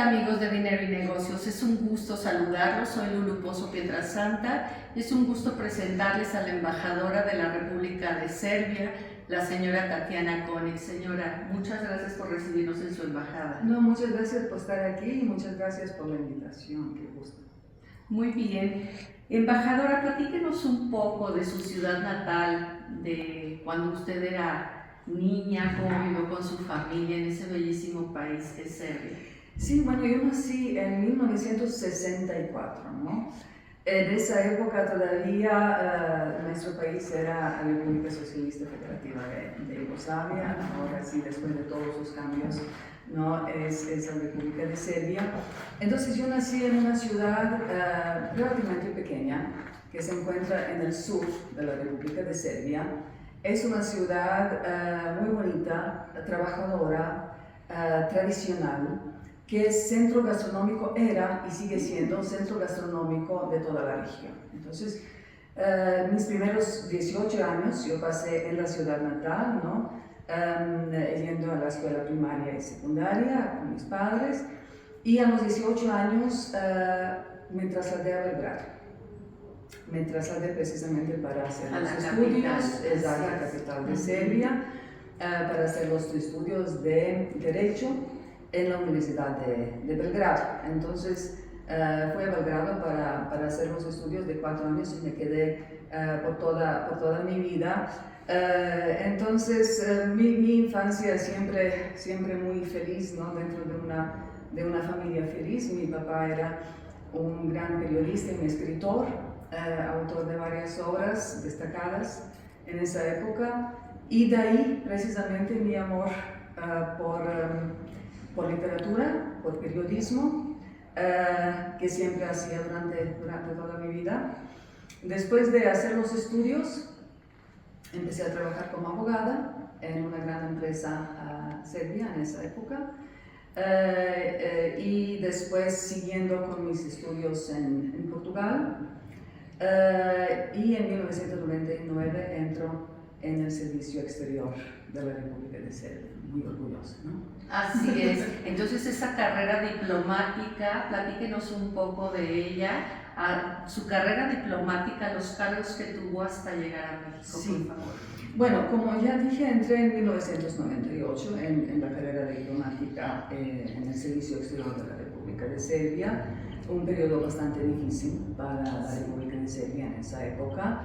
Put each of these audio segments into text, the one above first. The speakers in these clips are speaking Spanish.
Hola amigos de Dinero y Negocios, es un gusto saludarlos, soy Lulu Pozo Pietrasanta y es un gusto presentarles a la embajadora de la República de Serbia, la señora Tatjana Konić. Señora, muchas gracias por recibirnos en su embajada. No, muchas gracias por estar aquí y muchas gracias por la invitación, qué gusto. Muy bien. Embajadora, platíquenos un poco de su ciudad natal, de cuando usted era niña, cómo vivió con su familia en ese bellísimo país que es Serbia. Sí, bueno, yo nací en 1964, ¿no? En esa época todavía nuestro país era la República Socialista Federativa de Yugoslavia, ahora sí, después de todos los cambios, ¿no? Es la República de Serbia. Entonces yo nací en una ciudad relativamente pequeña que se encuentra en el sur de la República de Serbia. Es una ciudad muy bonita, trabajadora, tradicional, que es centro gastronómico, era y sigue siendo centro gastronómico de toda la región. Entonces, mis primeros 18 años yo pasé en la ciudad natal, ¿no? Yendo a la escuela primaria y secundaria con mis padres, y a los 18 años me trasladé a Belgrado. Me trasladé precisamente para hacer los estudios, es la capital de Serbia, para hacer los estudios de Derecho en la Universidad de Belgrado. Entonces fui a Belgrado para hacer los estudios de 4 años y me quedé por toda mi vida. Entonces mi infancia siempre muy feliz, ¿no? Dentro de una familia feliz. Mi papá era un gran periodista y un escritor, autor de varias obras destacadas en esa época, y de ahí precisamente mi amor por literatura, por periodismo, que siempre hacía durante toda mi vida. Después de hacer los estudios, empecé a trabajar como abogada en una gran empresa serbia en esa época, y después siguiendo con mis estudios en Portugal, y en 1999 entro en el servicio exterior de la República de Serbia, muy orgullosa, ¿no? Así es. Entonces esa carrera diplomática, platíquenos un poco de ella, su carrera diplomática, los cargos que tuvo hasta llegar a México, sí. Por favor. Bueno, como ya dije, entré en 1998 en la carrera diplomática en el servicio exterior de la República de Serbia, un periodo bastante difícil para la República de Serbia en esa época.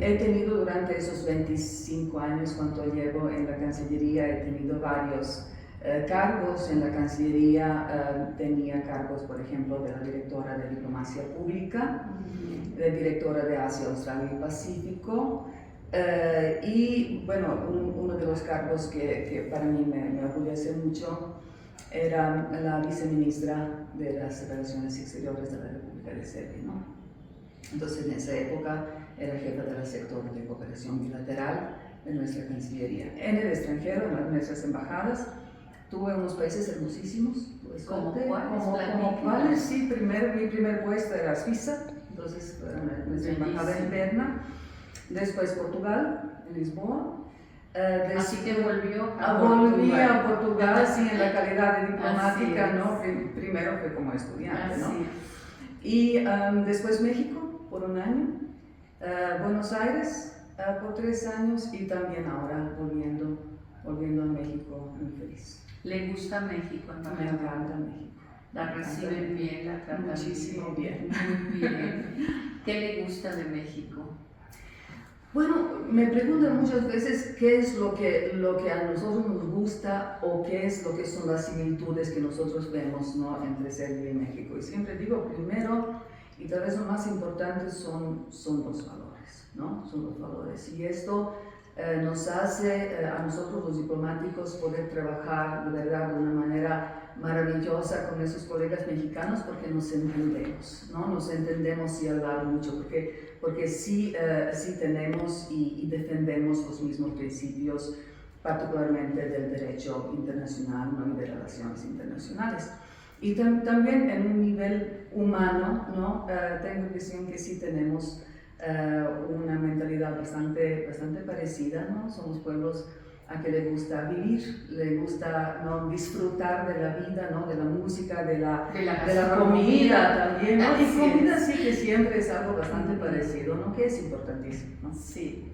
He tenido durante esos 25 años cuanto llevo en la Cancillería, he tenido varios cargos en la Cancillería. Tenía cargos, por ejemplo, de la directora de Diplomacia Pública, de directora de Asia, Australia y Pacífico, y bueno, uno de los cargos que para mí me orgullece mucho era la viceministra de las Relaciones Exteriores de la República de Serbia, ¿no? Entonces, en esa época era jefa del sector de cooperación bilateral de nuestra Cancillería. En el extranjero, en nuestras embajadas, tuve unos países hermosísimos. ¿Cómo cuáles? Sí, mi primer puesto era Suiza, entonces nuestra embajada en Berna. Después Portugal, en Lisboa. Así que volví a Portugal, sí, en la calidad de diplomática, ¿no? Primero fue como estudiante, ¿no? Y después México por un año, Buenos Aires por 3 años, y también ahora volviendo a México, muy feliz. ¿Le gusta México? Me encanta México. La reciben bien, la tratan muchísimo bien. Muy bien. ¿Qué le gusta de México? Bueno, me preguntan muchas veces qué es lo que a nosotros nos gusta o qué es lo que son las similitudes que nosotros vemos, ¿no? Entre Serbia y México. Y siempre digo, primero, y tal vez lo más importante, son los valores, ¿no? Son los valores. Y esto nos hace a nosotros los diplomáticos poder trabajar de verdad de una manera maravillosa con esos colegas mexicanos, porque nos entendemos, ¿no? Nos entendemos y hablar mucho, porque sí tenemos y defendemos los mismos principios, particularmente del derecho internacional, ¿no? Y de relaciones internacionales. Y también en un nivel humano, ¿no? Tengo la impresión que sí tenemos una mentalidad bastante parecida, ¿no? Somos pueblos a que le gusta vivir, le gusta, ¿no?, disfrutar de la vida, ¿no?, de la música, de la comida también, ¿no? Y comida sí que siempre es algo bastante parecido, ¿no?, que es importantísimo, ¿no? Sí,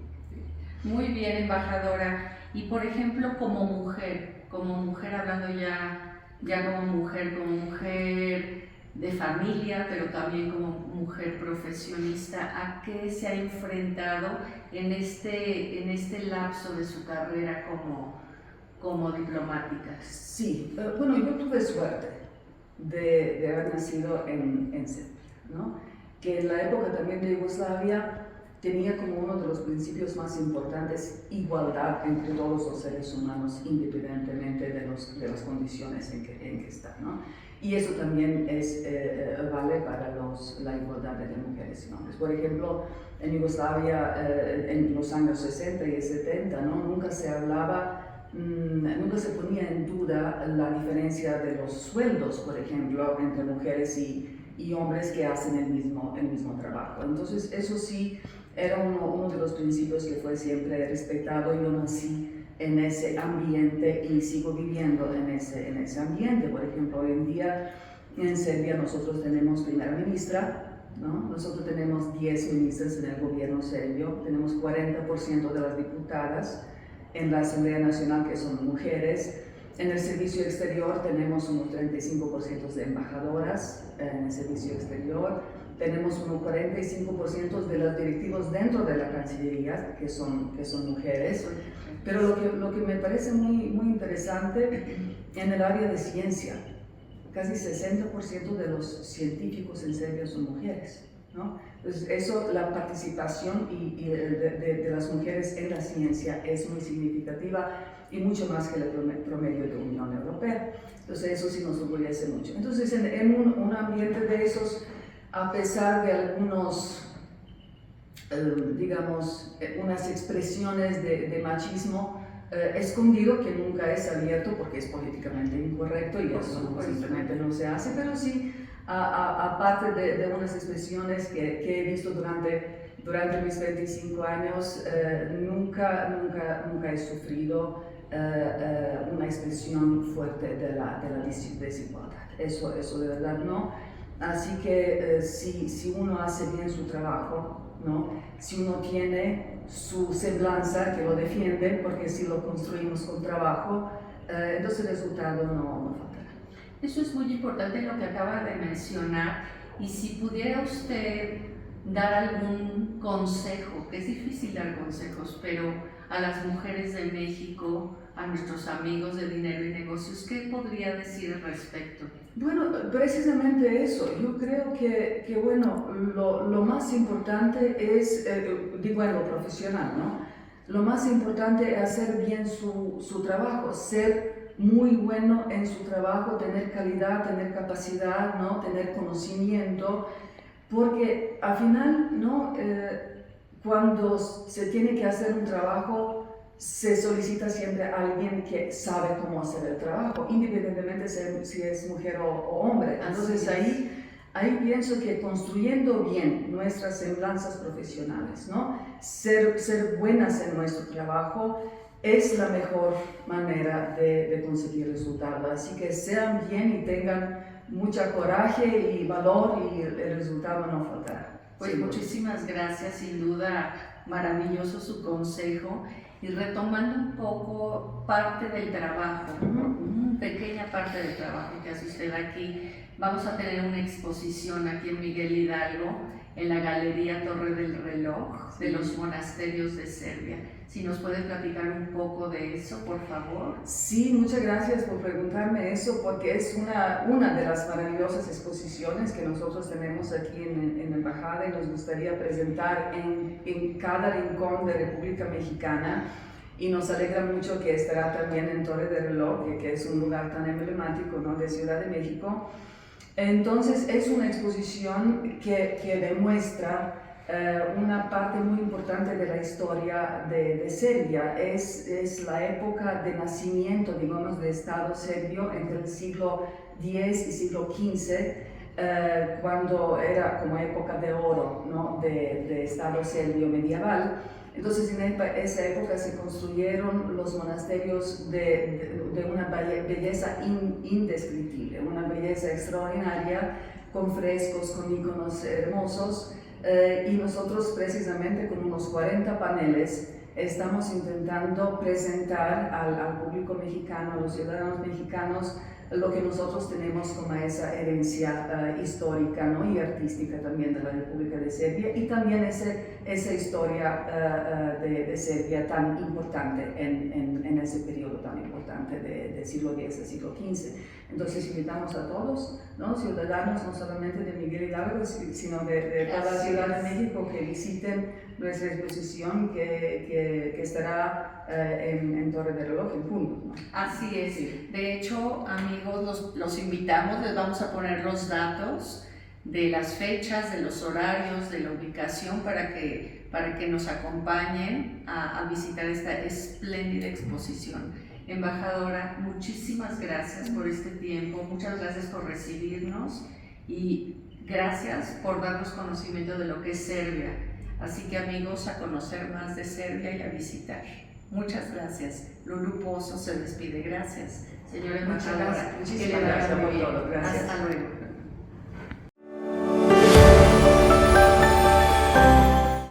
muy bien, embajadora. Y por ejemplo, como mujer hablando ya como mujer de familia, pero también como mujer profesionista, ¿a qué se ha enfrentado en este lapso de su carrera como diplomática? Sí, bueno, yo tuve suerte de haber nacido en Serbia, ¿no?, que en la época también de Yugoslavia tenía como uno de los principios más importantes igualdad entre todos los seres humanos, independientemente de las condiciones en que están, ¿no? Y eso también vale para la igualdad de mujeres y hombres. Por ejemplo, en Yugoslavia, en los años 60 y 70, ¿no?, nunca se ponía en duda la diferencia de los sueldos, por ejemplo, entre mujeres y hombres que hacen el mismo trabajo. Entonces, eso sí era uno de los principios que fue siempre respetado. Yo nací en ese ambiente y sigo viviendo en ese ambiente. Por ejemplo, hoy en día en Serbia nosotros tenemos primera ministra, ¿no? Nosotros tenemos 10 ministras en el gobierno serbio, tenemos 40% de las diputadas en la Asamblea Nacional que son mujeres. En el servicio exterior tenemos unos 35% de embajadoras en el servicio exterior. Tenemos unos 45% de los directivos dentro de la Cancillería que son mujeres. Pero lo que me parece muy interesante en el área de ciencia, casi 60% de los científicos en Serbia son mujeres, ¿no? Entonces eso, la participación de las mujeres en la ciencia es muy significativa y mucho más que el promedio de la Unión Europea. Entonces eso sí nos orgullece mucho. Entonces en un ambiente de esos, a pesar de algunos, digamos, unas expresiones de machismo escondido, que nunca es abierto porque es políticamente incorrecto y eso simplemente no se hace, pero sí, aparte de unas expresiones que he visto durante mis 25 años, nunca he sufrido una expresión fuerte de la desigualdad. Eso de verdad no. Así que si uno hace bien su trabajo, ¿no?, si uno tiene su semblanza que lo defiende, porque si lo construimos con trabajo, entonces el resultado no faltará. Eso es muy importante lo que acaba de mencionar, y si pudiera usted dar algún consejo, que es difícil dar consejos, pero a las mujeres de México, a nuestros amigos de Dinero y Negocios, ¿qué podría decir al respecto? Bueno, precisamente eso. Yo creo que bueno, lo más importante es, digo en lo profesional, ¿no? Lo más importante es hacer bien su trabajo, ser muy bueno en su trabajo, tener calidad, tener capacidad, ¿no?, tener conocimiento, porque al final, ¿no?, cuando se tiene que hacer un trabajo, se solicita siempre a alguien que sabe cómo hacer el trabajo, independientemente si es mujer o hombre. Entonces ahí pienso que construyendo bien nuestras semblanzas profesionales, ¿no?, ser buenas en nuestro trabajo es la mejor manera de conseguir resultados. Así que sean bien y tengan mucha coraje y valor, y el resultado no faltará. Pues muchísimas gracias, sin duda maravilloso su consejo. Y retomando un poco parte del trabajo, pequeña parte del trabajo que hace usted aquí, vamos a tener una exposición aquí en Miguel Hidalgo, en la Galería Torre del Reloj, de los monasterios de Serbia. Si nos puede platicar un poco de eso, por favor. Sí, muchas gracias por preguntarme eso, porque es una de las maravillosas exposiciones que nosotros tenemos aquí en la Embajada, y nos gustaría presentar en cada rincón de República Mexicana. Y nos alegra mucho que estará también en Torre del Reloj, que es un lugar tan emblemático, ¿no?, de Ciudad de México. Entonces es una exposición que demuestra una parte muy importante de la historia de Serbia. Es la época de nacimiento, digamos, del Estado serbio entre el siglo X y siglo XV. cuando era como época de oro, ¿no? de Estado serbio medieval. Entonces en esa época se construyeron los monasterios de una belleza indescriptible, una belleza extraordinaria, con frescos, con iconos hermosos, y nosotros precisamente con unos 40 paneles estamos intentando presentar al público mexicano, a los ciudadanos mexicanos, lo que nosotros tenemos como esa herencia histórica, ¿no? Y artística también de la República de Serbia, y también esa historia de Serbia tan importante en ese periodo tan importante del siglo X al siglo XV. Entonces invitamos a todos, ¿no? Ciudadanos, no solamente de Miguel Hidalgo, sino de toda la Ciudad de México, que visiten nuestra exposición que estará en Torre del Reloj en junio, ¿no? Así es. Sí. De hecho, amigos, los invitamos, les vamos a poner los datos de las fechas, de los horarios, de la ubicación para que nos acompañen a visitar esta espléndida exposición. Embajadora, muchísimas gracias por este tiempo, muchas gracias por recibirnos y gracias por darnos conocimiento de lo que es Serbia. Así que amigos, a conocer más de Serbia y a visitar. Muchas gracias. Lulu Pozo se despide. Gracias, señora embajadora. Muchísimas gracias por todo. Gracias. Hasta luego.